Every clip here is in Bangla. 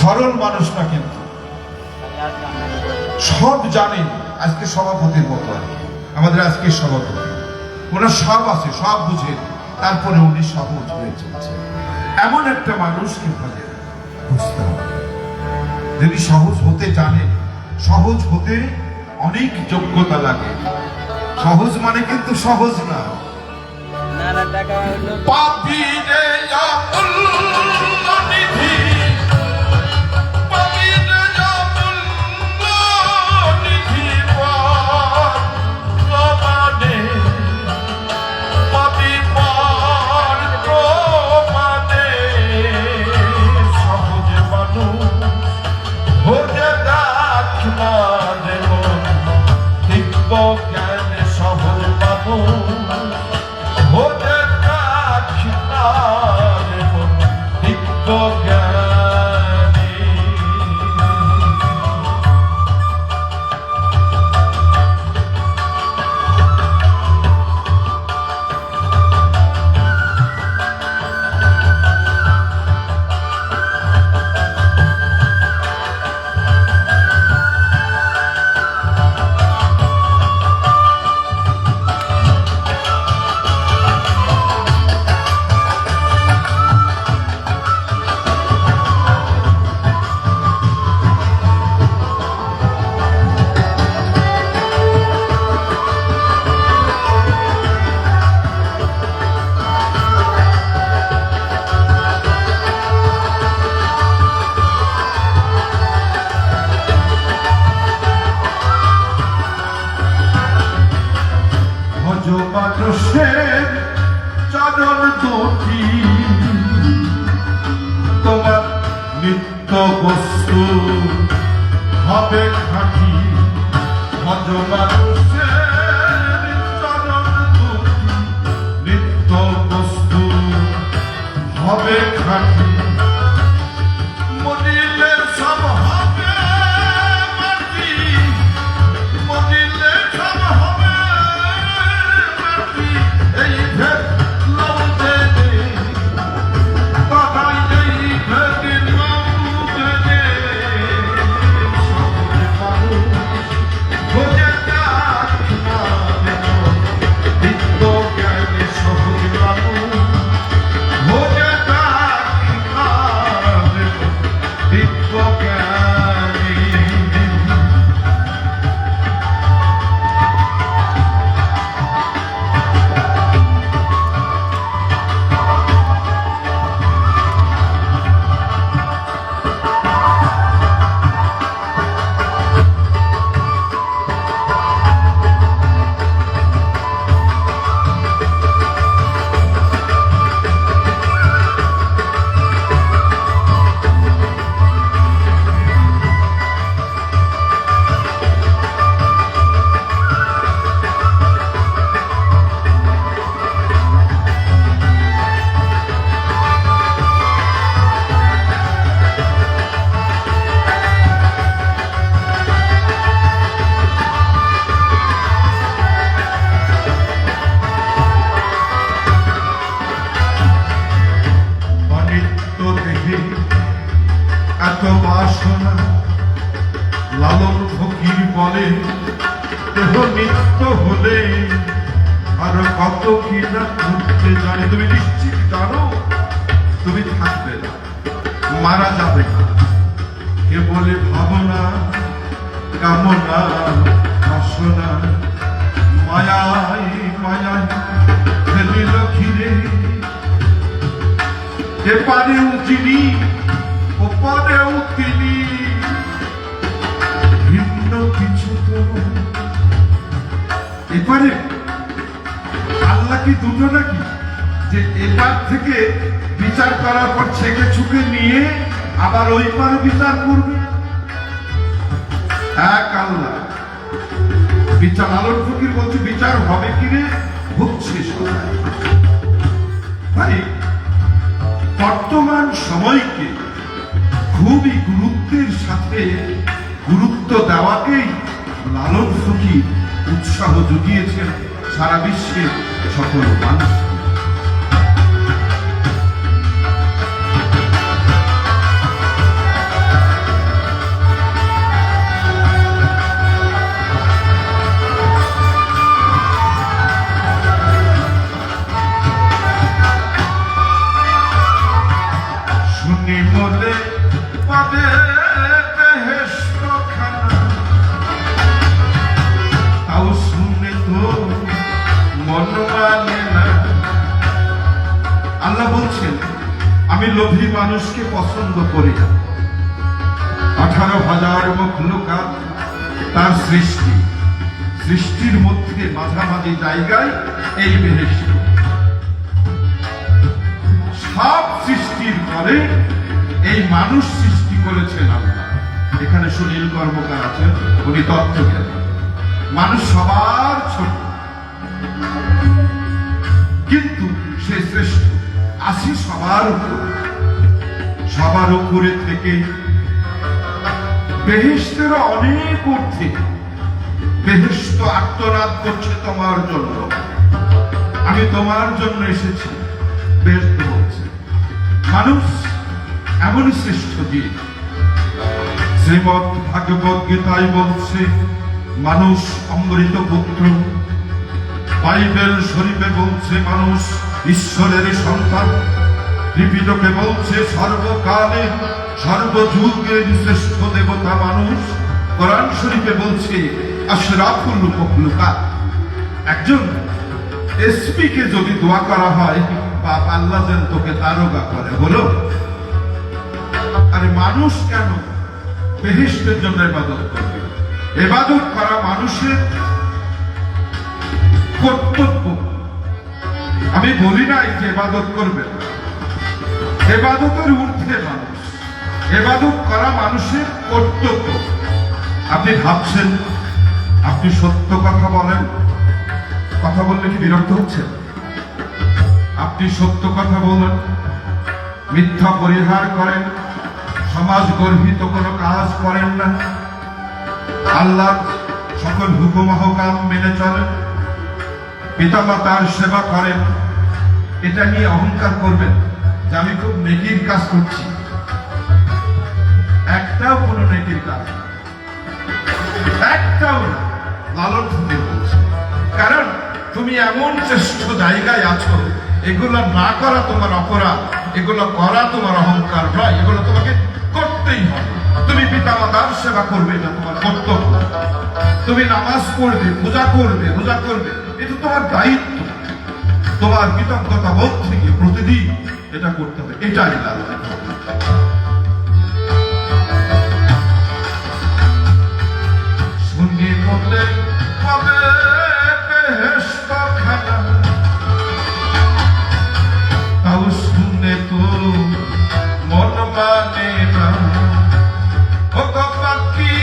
সরল মানুষ না, কিন্তু সব জানে। আজকে সভাপতির মতো আর কি, আমাদের আজকে সভাপতি, ওনার সব আছে, সব বুঝে, তারপরে উনি সহজ হয়ে চলছে। এমন একটা মানুষকে আমাদের বুঝতে হবে, যিনি সহজ হতে জানে। সহজ হতে অনেক যোগ্যতা লাগে, সহজ মানে কিন্তু সহজ না। পাপী রে নিধি, পাপী রে নিধি মানে, পাপী পার মানে, সহজ মানুষ হতে দেখ না দেব, দিব্য জ্ঞানে সহজ মানুষ হতে দেখ না দেব, দিব্য জ্ঞানী। মানুষের চরণ দুটি তোমার নিত্য বস্তু হবে খাঁটি। ভজ মানুষের চরণ দুটি নিত্য বস্তু হবে খাঁটি। মরিলে সব হবে মাটি, মরিলে সব হবে এই ভেদ লৌটে কথাই, এই ভেদ লৌটে সহজ মানুষ বোঝে দেখ না দেব, দিব্য জ্ঞানে সহজ মানুষ বোঝে দেখ না দেব, দিব্য জ্ঞানী। এত বাসনা লালন ফকির বলে, দেহ নিত্য হলে আর কত কি না ঘুরতে জানে। তুমি নিশ্চিত জানো তুমি থাকবে না, মারা যাবে না। কে বলে ভাবনা কামনা বাসনা মায়াই মায়াই ফেলিল ঘিরে। এপারেও যিনি ওপারেও তিনি, ভিন্ন কিছু তো। এপারে আল্লাহ কি দুটো নাকি, যে এপার থেকে বিচার করার পর ছেকে ছুকে নিয়ে আবার ওই পারে বিচার করবে? এক আল্লাহ। বিচার লালন ফকির বলছে বিচার হবে কিরে, হচ্ছে সবাই। ভাই বর্তমান সময়কে খুবই গুরুত্বের সাথে গুরুত্ব দেওয়াকেই লালন ফকির উৎসাহ জুগিয়েছেন সারা বিশ্বের সকল মানুষ। আমি লোভী মানুষকে পছন্দ করি না। 18,000 মখলুকাত তার সৃষ্টি, সৃষ্টির মধ্যে মাঝামাঝি জায়গায় এই বেহেশত। সব সৃষ্টির পরে এই মানুষ সৃষ্টি করেছেন আল্লাহ। এখানে সুনীল কর্মকার আছেন, উনি তত্ত্বজ্ঞানী। মানুষ সবার ছোট, কিন্তু সে শ্রেষ্ঠ, আসি সবার উপর। সবার উপরে থেকে বেহেশতের অনেক ঊর্ধ্বে বেহেশত আর্তনাদ করছে তোমার জন্য, আমি তোমার জন্য এসেছি। বেহেশত বলছে মানুষ এমন শ্রেষ্ঠ জীব। শ্রীমৎ ভাগবত গীতায় বলছে মানুষ অমৃত পুত্র। বাইবেল শরীফে বলছে মানুষ ঈশ্বরের সন্তান। ত্রিপিটকে বলছে সর্বকালে সর্বযুগের শ্রেষ্ঠ দেবতা মানুষ। কোরআন শরীফে বলছে আশরাফুল মখলুকাত। একজন এসপি কে যদি দোয়া করা হয়, বাপ আল্লাহ যেন তোকে দারোগা করে, বলো। আরে মানুষ কেন বেহেশতের জন্য ইবাদত করবে? ইবাদত করা মানুষের কর্তব্য। আমি বলি নাই যে ইবাদত করবে, ইবাদতের ঊর্ধ্বে মানুষ। ইবাদত করা মানুষের কর্তব্য। আপনি ভাবছেন আপনি সত্য কথা বলেন, কথা বললে কি বিরক্ত হচ্ছেন? আপনি সত্য কথা বলেন, মিথ্যা পরিহার করেন, সমাজ গর্হিত কোনো কাজ করেন না, আল্লাহ সকল হুকুম আহকাম মেনে চলেন, পিতামাতার সেবা করেন, এটা নিয়ে অহংকার করবেন যে আমি খুব নেকির কাজ করছি। একটাও কোনো নেকির কাজ না, একটাও না। লালন ফকির বলছে, কারণ তুমি এমন শ্রেষ্ঠ জায়গায় আছো, এগুলো না করা তোমার অপরাধ, এগুলো করা তোমার অহংকার নয়, এগুলো তোমাকে করতেই হবে। তুমি পিতামাতার সেবা করবে, এটা তোমার কর্তব্য। তুমি নামাজ পড়বে, পূজা করবে, রোজা করবে, এটা তোমার দায়িত্ব। তোমার কৃতজ্ঞতা বোধ থেকে প্রতিদিন এটা করতে হবে। এটাই লালন। শুনি বললে কবে বেহেশত খানা, তাও শুনে তো মন মানে না। ও তো পাখি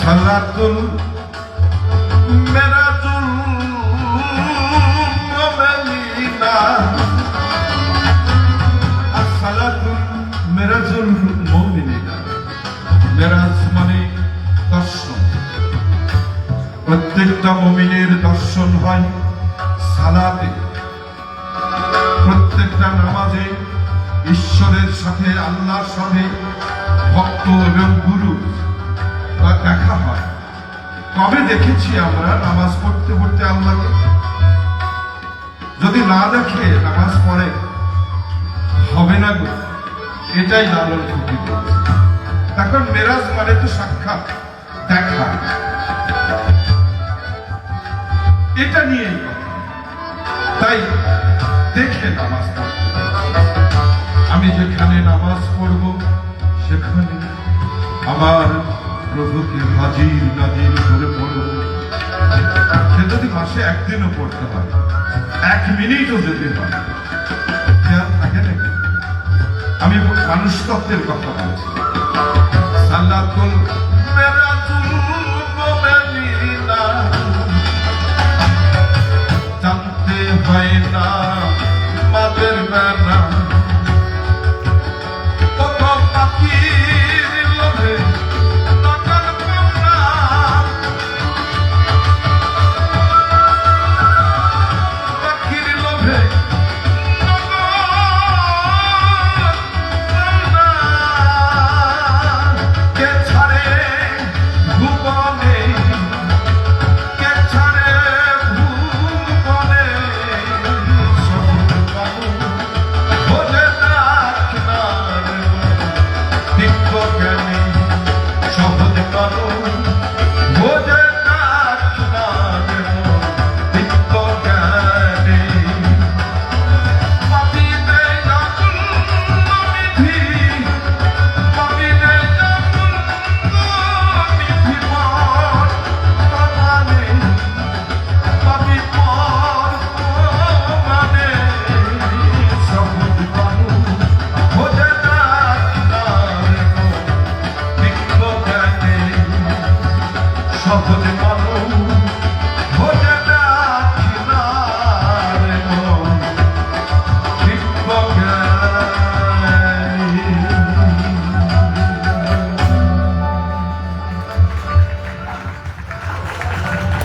সালাতুল মেরাজুল মুমিনিনা, সালাতুল মেরাজুল মুমিনিনা। মেরাজ মানে দর্শন। প্রত্যেকটা মুমিনের দর্শন হয় সালাতে। প্রত্যেকটা নামাজে ঈশ্বরের সাথে, আল্লাহর সাথে ভক্ত এবং গুরু দেখা হয়। কবে দেখেছি আমরা নামাজ পড়তে পড়তে আল্লাহকে? যদি না দেখে নামাজ পড়ে হবে না গো। এটাই লালন ফকির বলছে। তখন মেরাজ মানে তো সাক্ষাৎ, দেখা। এটা নিয়েই কথা। তাই দেখে নামাজ পড়তে হবে। আমি যেখানে নামাজ পড়ব সেখানে আমার প্রভুকে হাজির নাজির করে পড়ব। সে যদি মাসে একদিনও পড়তে হয়, 1 মিনিটও যদি হয়, খেয়াল থাকে নাকি? আমি মানুষ তত্ত্বের কথা বলছি। সালাতুল মেরাতুল মুমিনিনা জানতে হয় না মাদের বেলা শপথ